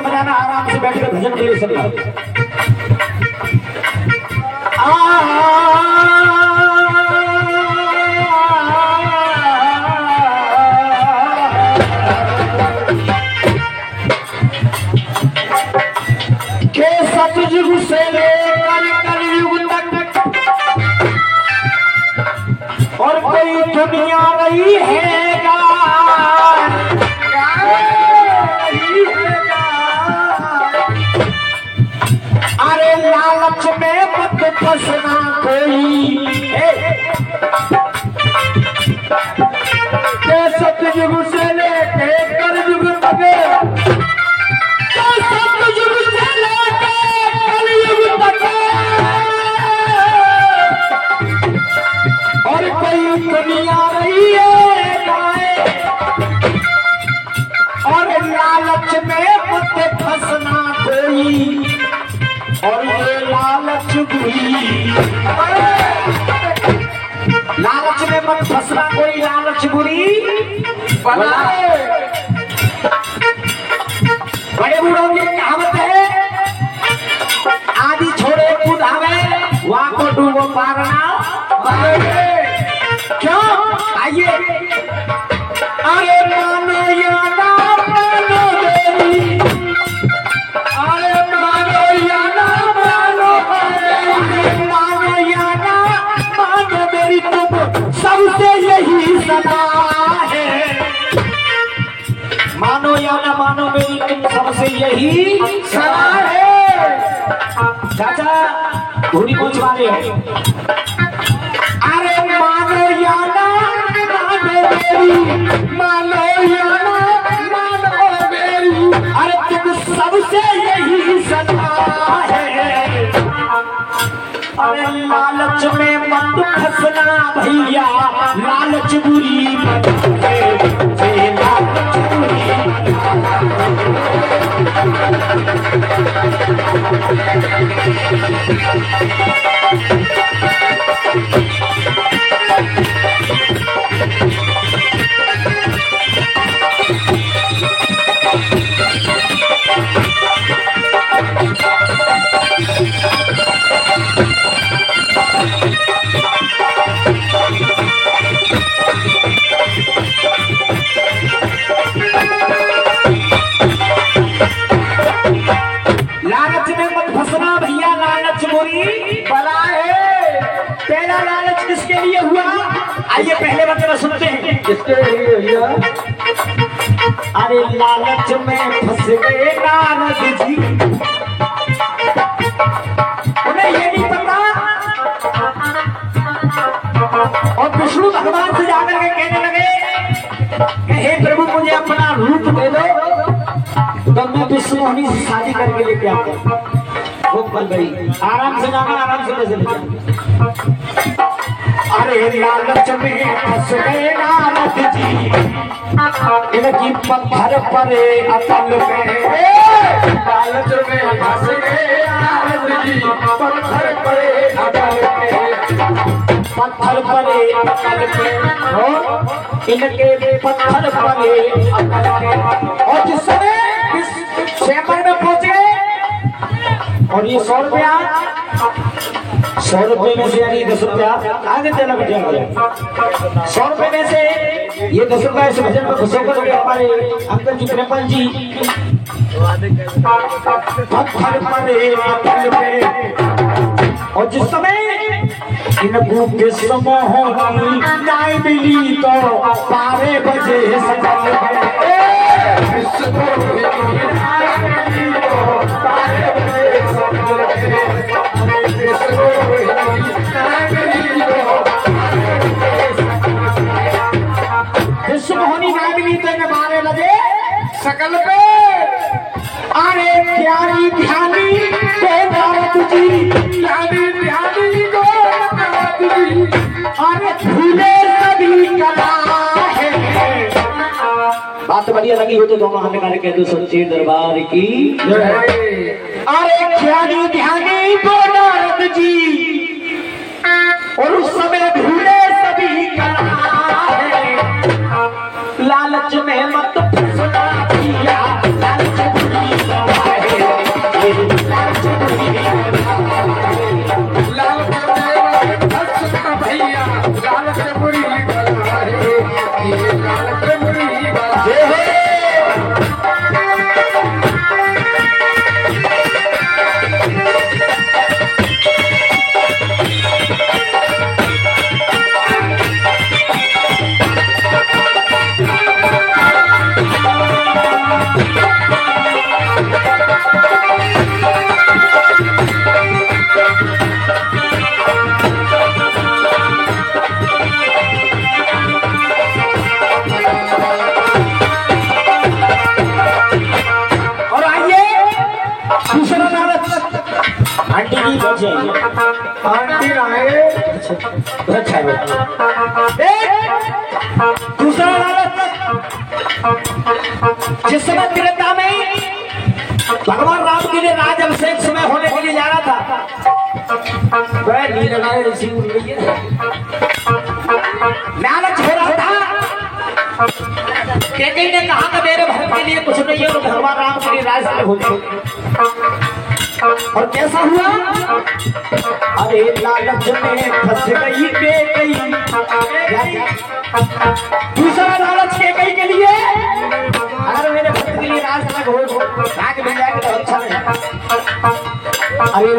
बजाना आराम से बैठ कर भजन के लिए सब के सतयुग से लेकर कलयुग तक और कोई दुनिया रही है अरे लालच में मत फंसना कोई के सतयुग से लेके कलयुग तक सतयुग से लेके कलयुग तक और कोई दुनिया रही है और लालच में मत फंसना कोई और ये लालच बुरी लालच में मत फंसना कोई लालच बुरी बनाए बड़े बूढ़ों की कहावत है आदि छोड़े बुधावे वहां को डूबो पारना क्यों आइए अरे मानो या ना मानो देवी अरे मानो या ना मानो मानो या ना मानो मेरी तुम सबसे यही सदा है मानो या ना मानो मेरी तुम सबसे यही सदा है चाचा धूरी पूछ वाले अरे मानो या ना मानो मेरी मानो या ना मानो मेरी अरे तुम सबसे यही सदा है अरे लालच में मत फंसना भैया लालच बुरी लालच बुरी लालच में मत फंसना भैया लालच बुरी बला है पहला लालच किसके लिए हुआ आइए पहले मतलब सुनते हैं किसके लिए भैया अरे लालच में फंस गए नारद जी उन्हें ये नहीं पता और विष्णु भगवान से जाकर के कहने लगे कि हे प्रभु मुझे अपना रूप दे दो तो मैं विष्णु मोहिनी से शादी करके लेके आता वो बन गई आराम से जाना आराम से चले अरे लालच में फंस गए नारद जी इनकी पत्थर परे अतल में लालच में फंस गए नारद जी पत्थर परे अतल में पत्थर परे अतल में इनके पत्थर परे अतल में और जिस समय चैम्बर में पहुंचे और ये 100 रुपया 100 रुपये में से यानी 10 रुपया आगे देना बचा 100 रुपये में से ये 10 रुपया इस भजन में घुसो कर हमारे अंकल जी कृपल जी पत्थर पड़े और जिस समय इन भूखे समोहनी न्याय मिली तो 12 बजे सकल मोहनी न्याय मिली तो 12 बजे सकल पे अरे प्यारी ध्यानी को नारद जी प्यारी ध्यानी को नारद जी अरे झूले सभी कला है बात बढ़िया लगी हो तो दोनों हमें गाने कह दो सच्चे दरबार की अरे प्यारी ध्यानी को नारद जी और उस समय झूले सभी कला है लालच में मत फंसना भैया लालच बुरी आंटी की बच्चे आंटी आए अच्छा दूसरा लालच जिस समय त्रेता में भगवान राम के लिए राज अभिषेक समय होने के लिए जा रहा था लालच हो रहा था कई ने कहा कि मेरे भक्त के लिए कुछ नहीं है और भगवान राम के लिए राज हो जाए और कैसा हुआ अरे लालच में फंस गई के कई दूसरा लालच के कई के लिए अगर मेरे भक्त के लिए राज अलग हो राज मिल जाएगा तो अच्छा है अरे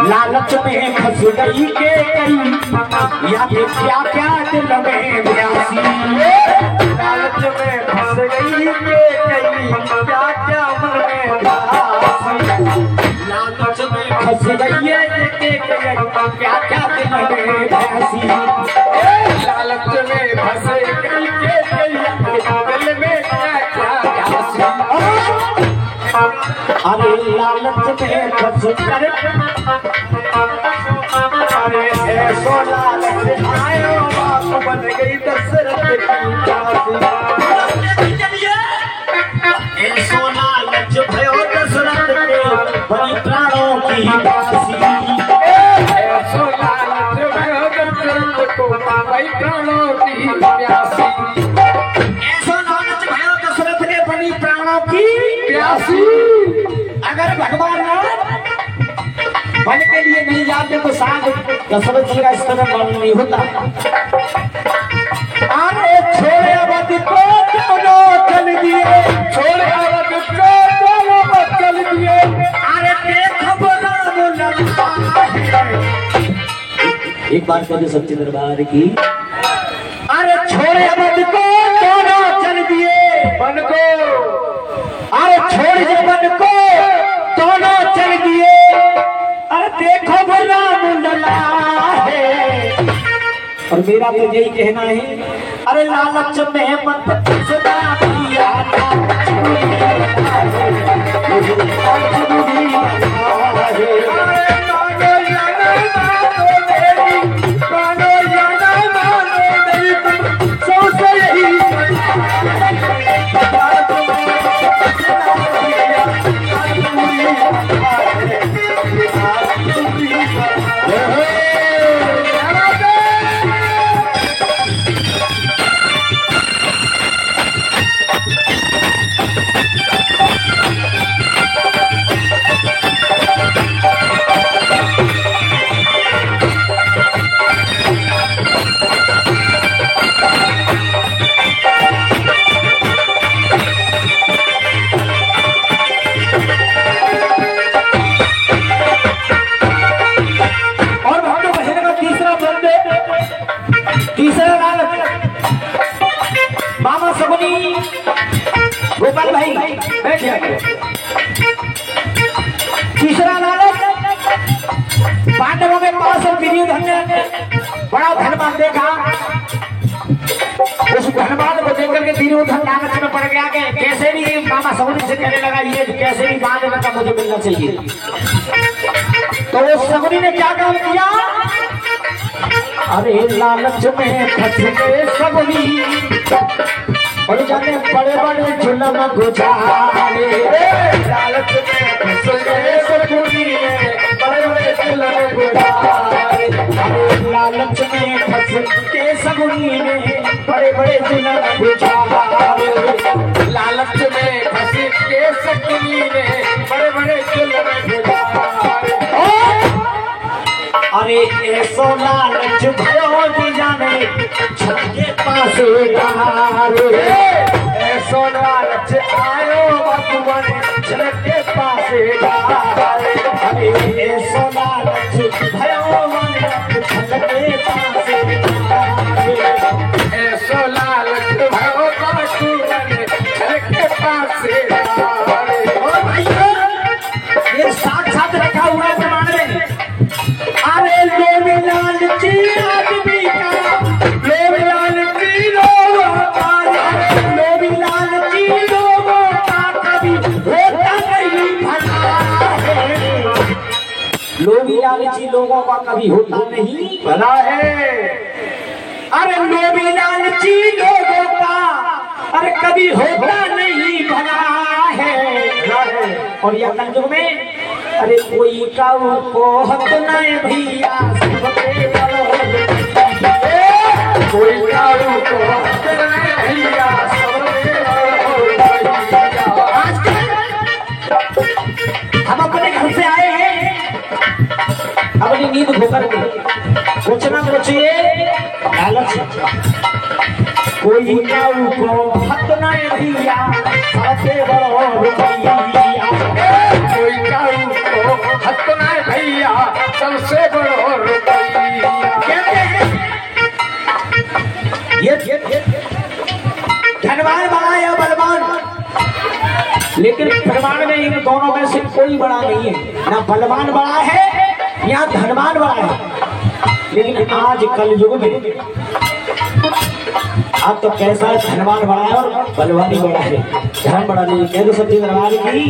लालच में फंस गई के कई या फिर क्या क्या दिल में ब्यासी लालच में फंस गई के कई क्या क्या मन में ब्यासी लालच में फंस गई है क्या क्या दिल में ब्यासी लालच में फंस गई के कई दिल में क्या क्या ब्यासी अरे लालच में फंस कर अरे ऐसो लालच आयो बाप बन गई दशरथ की दासी ऐसो लालच भयो दशरथ के बनी प्राणों की दासी ऐसो लालच भयो दशरथ को बनी प्राणों की प्यासी ऐसो लालच भयो दशरथ के बनी प्राणों की प्यासी अगर भगवान बन के लिए नहीं जाते तो शायद दशरथ जी का इस तरह मन नहीं होता अरे छोड़े अवध को दोनों चल दिए छोड़े अवध को दोनों चल दिए अरे देखो राम लखा एक बार कहते सच्चे दरबार की अरे छोड़े अवध को दोनों चल दिए बन को अरे छोड़ दे बन को दोनों चल दिए अरे देखो वो राम लला है और मेरा तो यही कहना है अरे लालच में मत सदा दिया गोपाल भाई बैठिए तीसरा लालच पांडवों के पास दुर्योधन ने बड़ा धनवान देखा उस धनवान को देखकर के दुर्योधन लालच में पड़ गया कि कैसे भी मामा सगुनी से कहने लगा ये कैसे भी बांध लगा मुझे मिलना चाहिए तो उस सगुनी ने क्या काम किया अरे लालच में फंस गए सगुनी और जाने बड़े बड़े जुल्म गुजारे लालच में फंस गए सगुनी बड़े बड़े जुल्म गुजारे लालच में फंस के सगुनी ने बड़े बड़े जुल्म गुजारे लालच में फंस के सगुनी ने बड़े बड़े जुल्म गुजारे अरे ऐसो लालच भयो दी जाने छत के पास ऐसो लालच आयो भगवान छत के पास अरे ऐसो लालच भयो छत के पास ऐसो लालच भयो भगवान छत के पास ये साथ रखा हुआ है जमाने में अरे लोग लालची आदमी का लोग लालची लोग लालची लोगों का कभी होता नहीं भला है लालची लोगों का कभी होता नहीं भला है। अरे लोभी लालची लोगों का अरे कभी होता नहीं भला है। और यह कलयुग में अरे कोई काऊ को हक नहीं भैया सबके बड़ो कोई काऊ को हक नहीं भैया सबके बड़ो। हम अपने घर से आए हैं अपनी नींद भोकर के कुछ ना कुछ ये लालच कोई काऊ को हक नहीं भैया सबके बड़ो रुपैया कोई काऊ को हक नहीं भैया सबसे बड़ो रुपैया। कहते हैं ये धनवान बड़ा या बलवान लेकिन धनवान में इन दोनों में से कोई बड़ा नहीं है। ना बलवान बड़ा है या धनवान बड़ा है। लेकिन आज कल युग में अब तो कैसा है धनवान बड़ा है और बलवानी बड़ा है धर्म बड़ा नहीं। कह दो सत्य दरबार की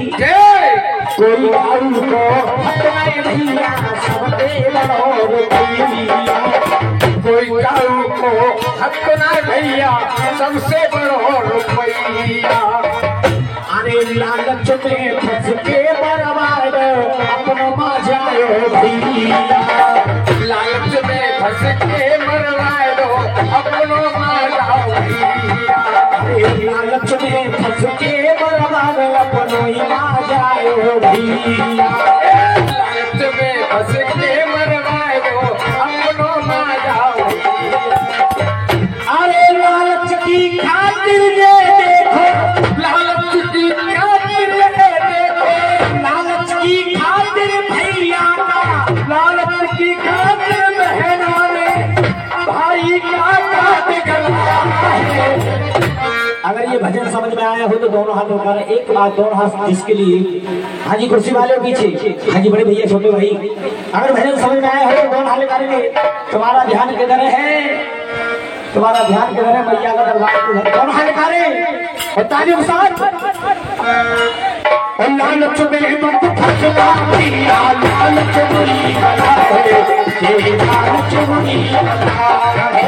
कोई काऊ को हक नहीं भैया सबके बड़ो रुपैया कोई काऊ को हक नहीं भैया सबसे बड़ो रुपैया। अरे लालच में फंस के बर्बाद अपनो मजायो भैया लालच में फंस के बर्बाद अपनो मजाओ भैया लालच में फंस के बर्बाद अपनो ही मजायो भैया लालच में फंस के बर्बाद अपनो मजाओ। अरे लालच की खातिर ये देखो लालच की खातिर ये देखो लालच की खातिर भैया लालच की खातिर बहना ने भाई का काट गलाया है। अगर ये भजन समझ में आया हो तो दोनों हाथ उठा रहे एक बात दोनों हाथ जिसके लिए हाँ जी कुर्सी वाले पीछे हाँ जी बड़े भैया छोटे भाई अगर भजन समझ में आया हो तो दोनों हाथ करेंगे। तुम्हारा ध्यान किधर है तुम्हारा ध्यान किधर है मैया का दरबार दोनों हाथ निकाले और तालियों के साथ लालच में मत फंसना भैया लालच बुरी बला है लालच बुरी बला है।